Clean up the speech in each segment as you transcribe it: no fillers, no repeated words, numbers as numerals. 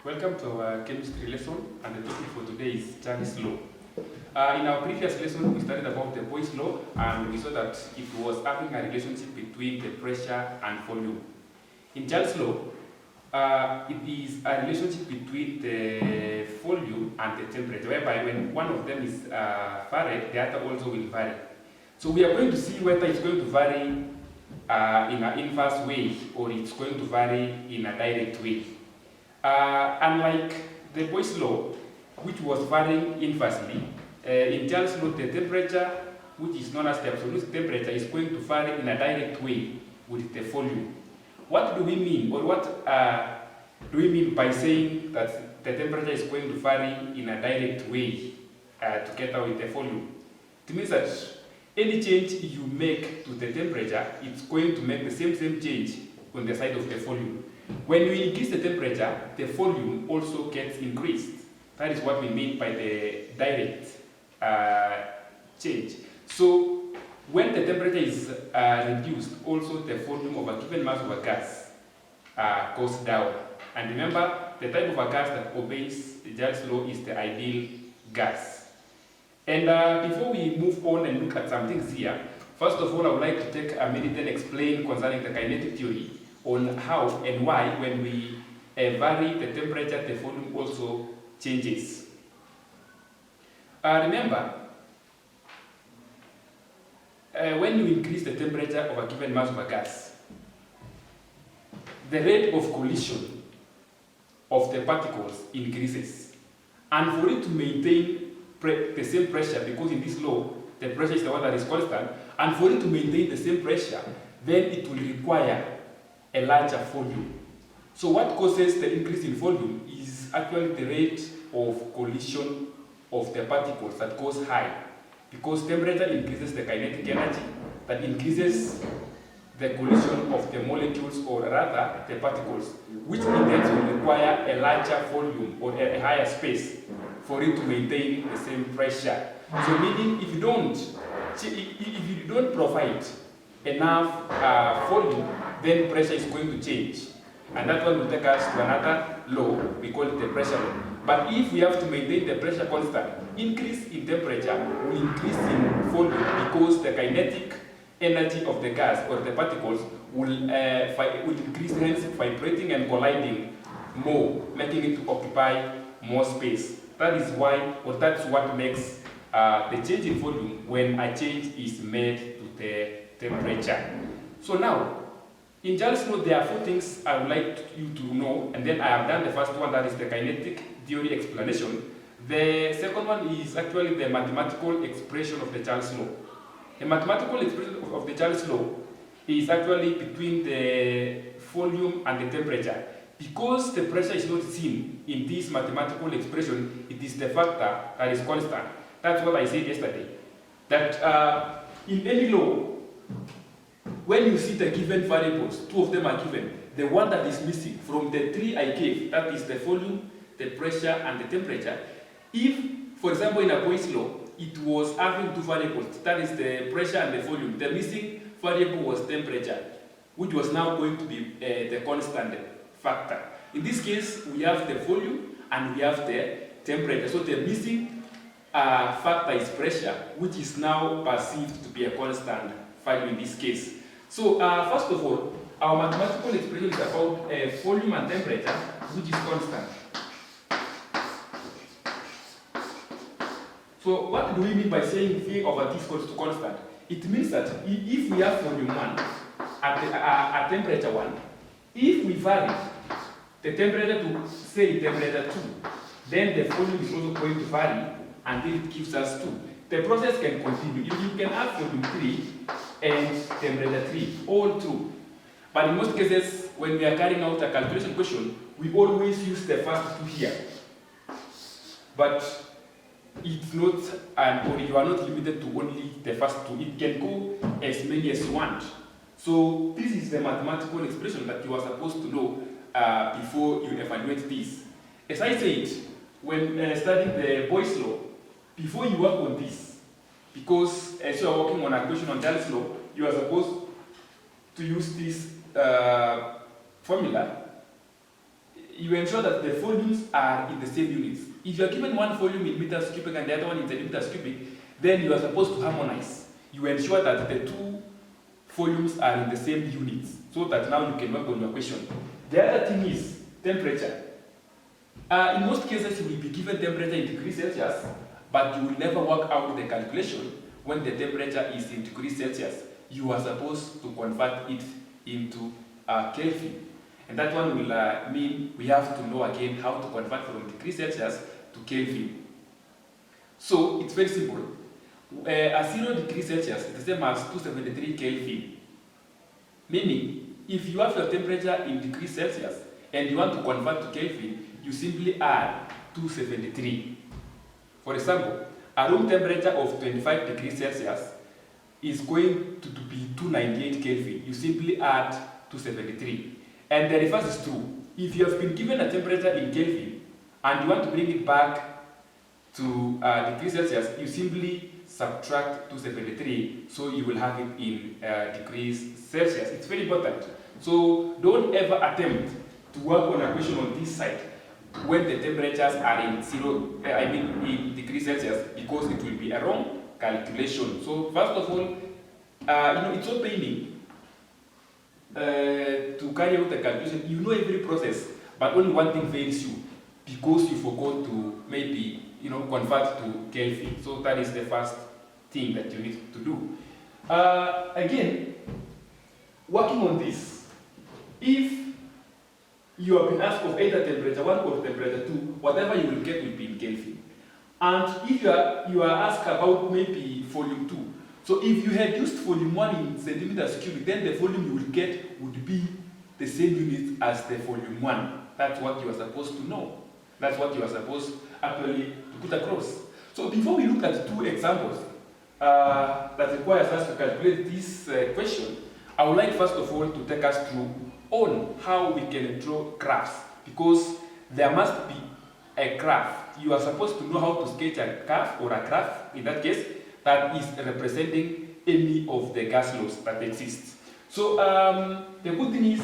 Welcome to our chemistry lesson, and the topic for today is Charles' law. In our previous lesson, we studied about the Boyle's law, and we saw that it was having a relationship between the pressure and volume. In Charles' law, it is a relationship between the volume and the temperature, whereby when one of them is varied, the other also will vary. So we are going to see whether it's going to vary in an inverse way or it's going to vary in a direct way. Unlike the Boyle's law, which was varying inversely, in Charles' law, the temperature, which is known as the absolute temperature, is going to vary in a direct way with the volume. What do we mean, or what do we mean by saying that the temperature is going to vary in a direct way together with the volume? It means that any change you make to the temperature, it's going to make the same change on the side of the volume. When you increase the temperature, the volume also gets increased. That is what we mean by the direct change. So when the temperature is reduced, also the volume of a given mass of a gas goes down. And remember, the type of a gas that obeys the Charles' law is the ideal gas. And before we move on and look at some things here, first of all, I would like to take a minute and explain concerning the kinetic theory on how and why when we vary the temperature, the volume also changes. Remember, when you increase the temperature of a given mass of a gas, the rate of collision of the particles increases. And for it to maintain the same pressure, because in this law, the pressure is the one that is constant, and for it to maintain the same pressure, then it will require a larger volume. So what causes the increase in volume is actually the rate of collision of the particles that goes high, because temperature increases the kinetic energy that increases the collision of the molecules, or rather the particles, which in turn will require a larger volume or a higher space for it to maintain the same pressure. So meaning if you don't provide enough volume, then pressure is going to change. And that one will take us to another law, we call it the pressure law. But if we have to maintain the pressure constant, increase in temperature will increase in volume, because the kinetic energy of the gas or the particles will increase, hence vibrating and colliding more, making it to occupy more space. That is why, or that's what makes the change in volume when a change is made to the temperature. So now, in Charles' law, there are 4 things I would like you to know, and then I have done the first one, that is the kinetic theory explanation. The second one is actually the mathematical expression of the Charles' law. The mathematical expression of the Charles' law is actually between the volume and the temperature. Because the pressure is not seen in this mathematical expression, it is the factor that is constant. That's what I said yesterday. That in any law, when you see the given variables, 2 of them are given, the one that is missing from the 3 I gave, that is the volume, the pressure, and the temperature. If, for example, in a Boyle's law, it was having 2 variables, that is the pressure and the volume, the missing variable was temperature, which was now going to be the constant factor. In this case, we have the volume and we have the temperature. So the missing factor is pressure, which is now perceived to be a constant value in this case. So first of all, our mathematical expression is about volume and temperature, which is constant. So what do we mean by saying V over T is equal to constant? It means that if we have volume 1 at temperature 1, if we vary the temperature to, say, temperature 2, then the volume is also going to vary until it gives us 2. The process can continue. You can have volume 3 and temperature 3, all true. But in most cases, when we are carrying out a calculation question, we always use the first 2 here. But it's not, or you are not limited to only the first 2. It can go as many as you want. So this is the mathematical expression that you are supposed to know before you evaluate this. As I said, when studying the Boyle's law, before you work on this, because as you are working on a question on Charles' law, you are supposed to use this formula you ensure that the volumes are in the same units. If you are given one volume in meters cubic and the other one in centimeters cubic, then you are supposed to harmonize. You ensure that the two volumes are in the same units, so that now you can work on your question. The other thing is temperature. In most cases, you will be given temperature in degrees Celsius, but you will never work out the calculation when the temperature is in degrees Celsius. You are supposed to convert it into Kelvin. And that one will mean we have to know again how to convert from degrees Celsius to Kelvin. So it's very simple. A 0 degrees Celsius is the same as 273 Kelvin. Meaning, if you have your temperature in degrees Celsius and you want to convert to Kelvin, you simply add 273. For example, a room temperature of 25 degrees Celsius is going to be 298 Kelvin. You simply add 273. And the reverse is true. If you have been given a temperature in Kelvin and you want to bring it back to degrees Celsius, you simply subtract 273, so you will have it in degrees Celsius. It's very important. So don't ever attempt to work on a question on this side when the temperatures are in degrees Celsius, because it will be a wrong calculation. So first of all, it's so paining to carry out the calculation. You know every process, but only one thing fails you because you forgot to maybe convert to Kelvin. So that is the first thing that you need to do. Again, working on this, if you have been asked of either temperature 1 or temperature 2, whatever you will get will be in Kelvin. And if you are asked about maybe volume 2, so if you had used volume 1 in centimeters cubic, then the volume you will get would be the same unit as the volume 1. That's what you are supposed to know. That's what you are supposed actually to put across. So before we look at two examples that requires us to calculate this question, I would like first of all to take us through on how we can draw graphs, because there must be a graph. You are supposed to know how to sketch a curve or a graph, in that case, that is representing any of the gas laws that exist. So the good thing is,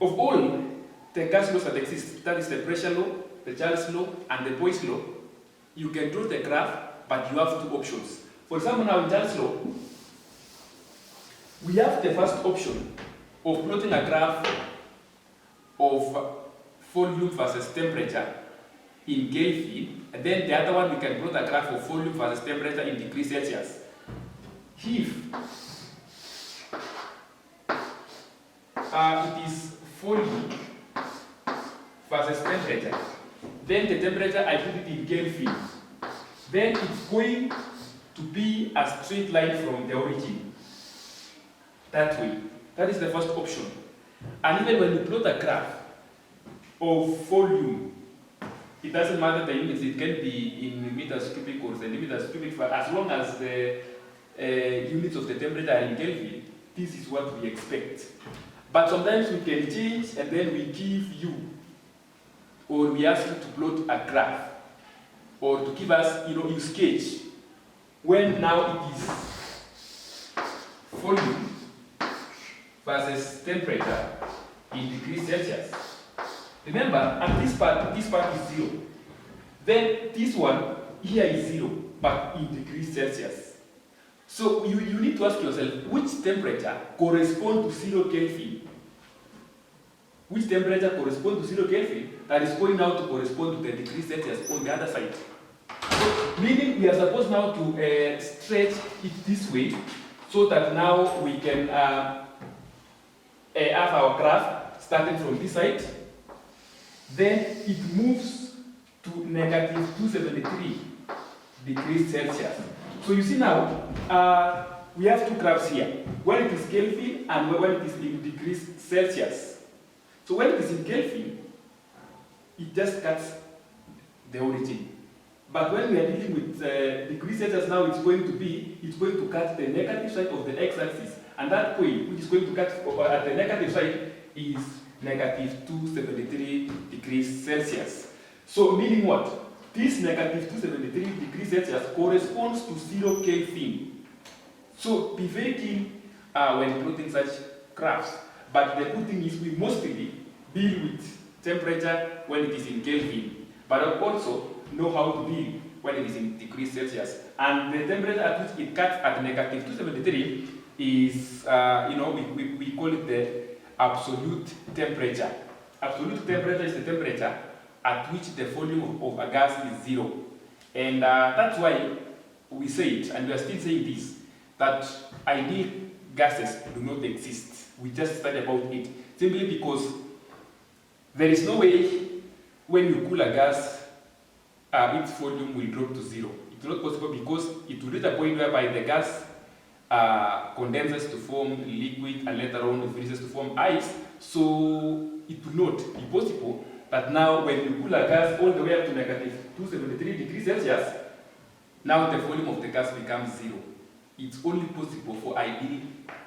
of all the gas laws that exist, that is the pressure law, the Charles law, and the Boyle's law, you can draw the graph, but you have two options. For example, now in Charles law, we have the first option of plotting a graph of volume versus temperature in Kelvin, and then the other one we can plot a graph of volume versus temperature in degrees Celsius. If it is volume versus temperature, then the temperature I put it in Kelvin, then it's going to be a straight line from the origin. That way. That is the first option. And even when you plot a graph of volume, it doesn't matter the units, it can be in meters cubic or centimeters cubic, but as long as the units of the temperature are in Kelvin, this is what we expect. But sometimes we can change and then we give you, or we ask you to plot a graph, or to give us, you sketch, when now it is volume versus temperature in degrees Celsius. Remember, at this part is 0. Then this one here is 0, but in degrees Celsius. So you need to ask yourself, which temperature corresponds to 0 Kelvin? Which temperature corresponds to 0 Kelvin that is going now to correspond to the degrees Celsius on the other side? So, meaning we are supposed now to stretch it this way, so that now we can have our graph starting from this side. Then it moves to negative 273 degrees Celsius. So you see now, we have two graphs here. When it is Kelvin and when it is in degrees Celsius. So when it is in Kelvin, it just cuts the origin. But when we are dealing with degrees Celsius now, it's going to cut the negative side of the x-axis. And that point, which is going to cut at the negative side, is negative 273 degrees Celsius. So meaning what? This negative 273 degrees Celsius corresponds to 0 Kelvin. So be very keen when plotting such graphs. But the good thing is we mostly deal with temperature when it is in Kelvin, but also know how to deal when it is in degrees Celsius. And the temperature at which it cuts at negative 273 is, we call it the absolute temperature. Absolute temperature is the temperature at which the volume of a gas is 0. And that's why we say it, and we are still saying this, that ideal gases do not exist. We just studied about it, simply because there is no way when you cool a gas, its volume will drop to 0. It's not possible because it will reach a point whereby the gas condenses to form liquid and later on freezes to form ice. So it will not be possible that now when you cool a gas all the way up to negative 273 degrees Celsius, now the volume of the gas becomes 0. It's only possible for ideal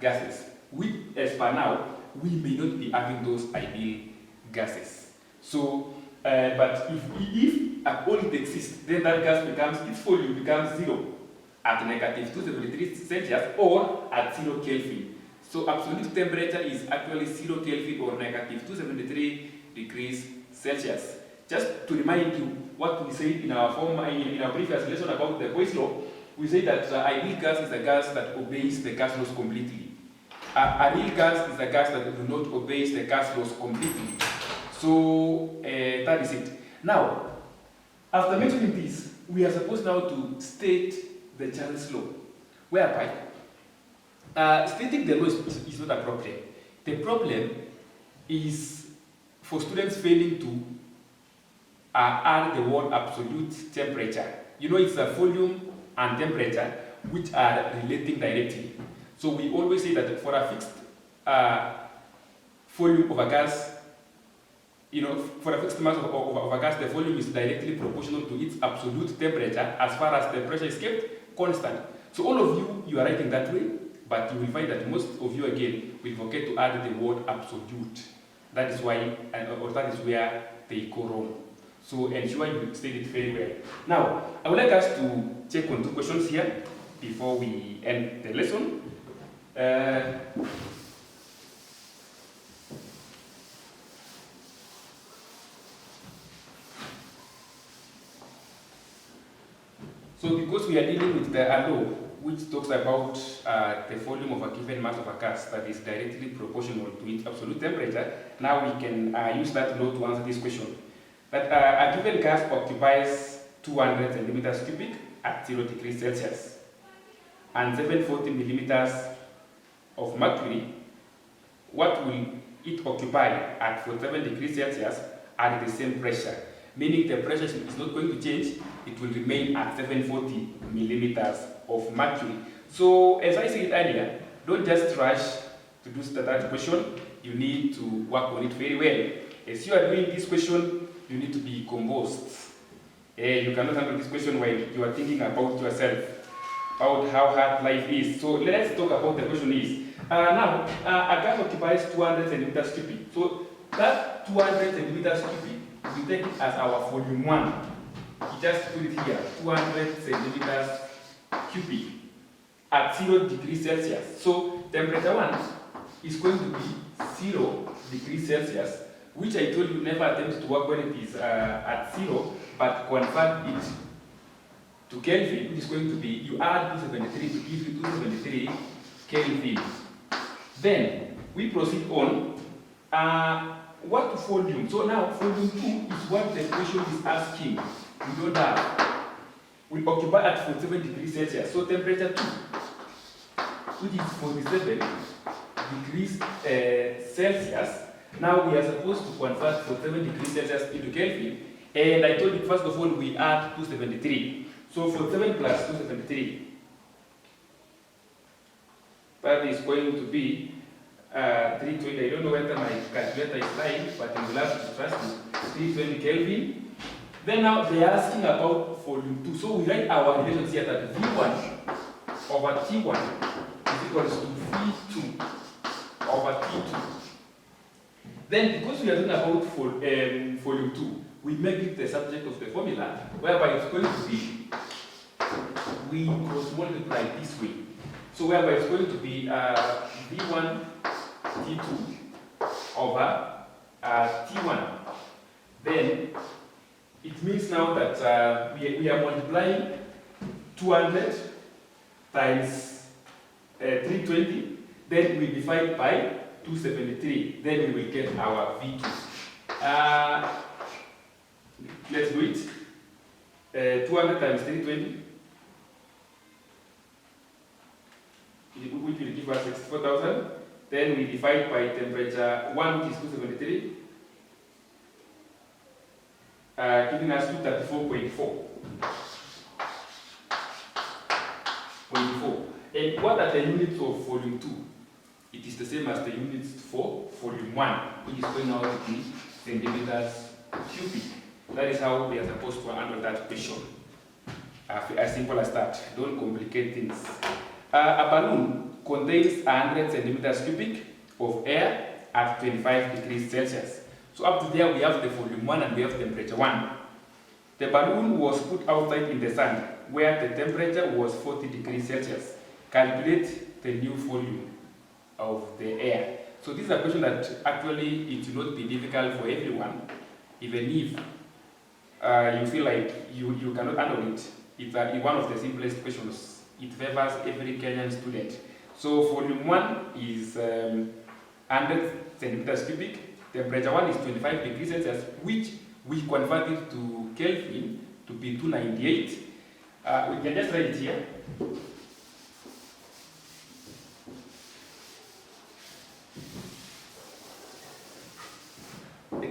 gases. We, as per now, we may not be having those ideal gases. So, but if all it exists, then that gas becomes, its volume becomes 0 at negative 273 Celsius or at 0 Kelvin. So absolute temperature is actually 0 Kelvin or negative 273 degrees Celsius. Just to remind you what we said in our previous lesson about the Boyle's law, we say that ideal gas is a gas that obeys the gas laws completely. A real gas is a gas that do not obey the gas laws completely. So that is it. Now, after mentioning this, we are supposed now to state the Charles law, whereby stating the law is not appropriate. The problem is for students failing to add the word absolute temperature. You know, it's a volume and temperature which are relating directly. So we always say that for a fixed volume of a gas, for a fixed mass of a gas, the volume is directly proportional to its absolute temperature as far as the pressure is kept constant. So all of you are writing that way, but you will find that most of you again will forget to add the word absolute. That is why, or that is where they go wrong. So ensure you state it very well. Now, I would like us to check on 2 questions here before we end the lesson. So because we are dealing with the law which talks about the volume of a given mass of a gas that is directly proportional to its absolute temperature, now we can use that law to answer this question. That a given gas occupies 200 centimeters cubic at 0 degrees Celsius and 740 millimeters of mercury. What will it occupy at 47 degrees Celsius at the same pressure? Meaning the pressure is not going to change, it will remain at 740 millimeters of mercury. So as I said earlier, don't just rush to do that question, you need to work on it very well. As you are doing this question, you need to be composed. You cannot handle this question while you are thinking about yourself, about how hard life is. So let's talk about the question is. Now, a gas occupies 200 centimeters cubic. So that 200 centimeters cubic, we take it as our volume 1. You just put it here, 200 centimeters cubic at 0 degrees Celsius. So temperature 1 is going to be 0 degrees Celsius, which I told you never attempt to work when it is at 0, but convert it to Kelvin, which is going to be, you add 273 to give you 273 Kelvin. Then we proceed on. What volume? So now volume 2 is what the question is asking. We don't have. We occupy at 47 degrees Celsius. So temperature 2, which is 47 degrees Celsius. Now we are supposed to convert 47 degrees Celsius into Kelvin. And I told you first of all we add 273. So 47 plus 273, that is going to be 320. I don't know whether my calculator is lying, but you will have to trust me. 320 Kelvin. Then now they are asking about volume 2. So we write our relations here that V1 over T1 is equals to V2 over T2. Then because we are talking about volume 2, we make it the subject of the formula, whereby it's going to be, we cross multiply this way. So whereby it's going to be V1 T2 over T1, then it means now that we are multiplying 200 times 320, then we divide by 273, then we will get our V2. Let's do it. 200 times 320, which will give us 64,000. Then we divide by temperature 1, which is 273, giving us 234.4. And what are the units of volume 2? It is the same as the units for volume 1, which is going out to be centimeters cubic. That is how we are supposed to handle that question. As simple as that. Don't complicate things. A balloon contains 100 centimeters cubic of air at 25 degrees Celsius. So up to there we have the volume 1 and we have temperature 1. The balloon was put outside in the sun where the temperature was 40 degrees Celsius. Calculate the new volume of the air. So this is a question that actually it will not be difficult for everyone, even if you feel like you cannot handle it. It's one of the simplest questions. It favors every Kenyan student. So volume 1 is 100 centimeters cubic. Temperature 1 is 25 degrees Celsius, which we converted to Kelvin to be 298. We can just write it here.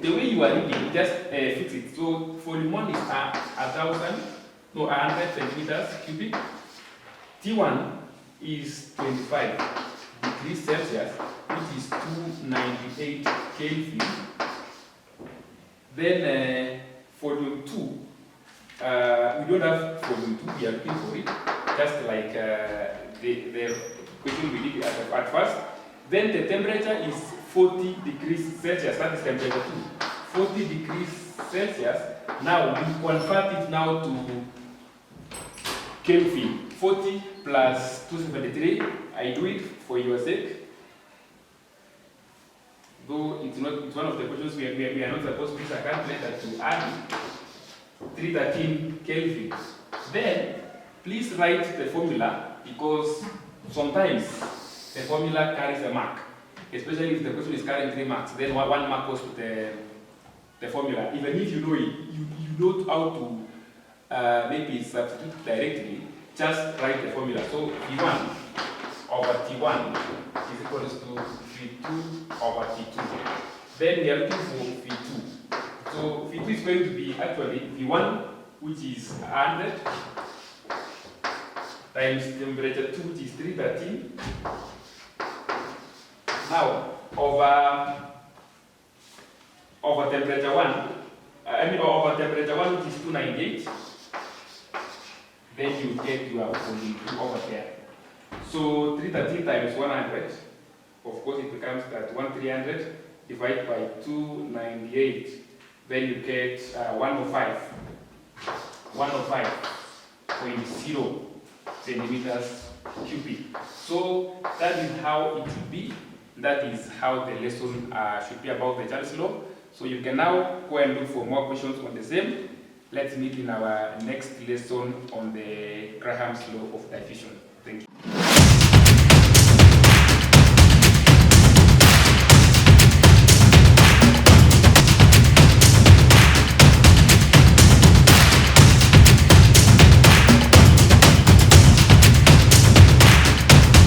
The way you are reading, just fix it. So volume 1 is 100 centimeters cubic. T1 is 25 degrees Celsius, which is 298 Kelvin. Then volume 2, we don't have volume 2, we are looking for it, just like the question we did at first. Then the temperature is 40 degrees Celsius, that is temperature 2. 40 degrees Celsius. Now we convert it now to Kelvin. 40 plus 273, I do it for your sake. Though it's one of the questions we are not supposed to use a calculator to add 313 Kelvin. Then please write the formula, because sometimes the formula carries a mark, especially if the question is carrying 3 marks. Then one mark goes to the formula. Even if you know it, you know how to maybe substitute directly. Just write the formula. So V1 over T1 is equals to V2 over T2. Then we are looking for V2. So V2 is going to be actually V1, which is 100, times temperature 2, which is 313. Now, over temperature 1, over temperature 1, which is 298, then you get your volume 2 over there. So 313 times 100, of course it becomes that 1300 divided by 298, then you get 105.0 centimeters cubic. So that is how it should be. That is how the lesson should be about the Charles law. So you can now go and look for more questions on the same. Let's meet in our next lesson on the Graham's law of diffusion. Thank you.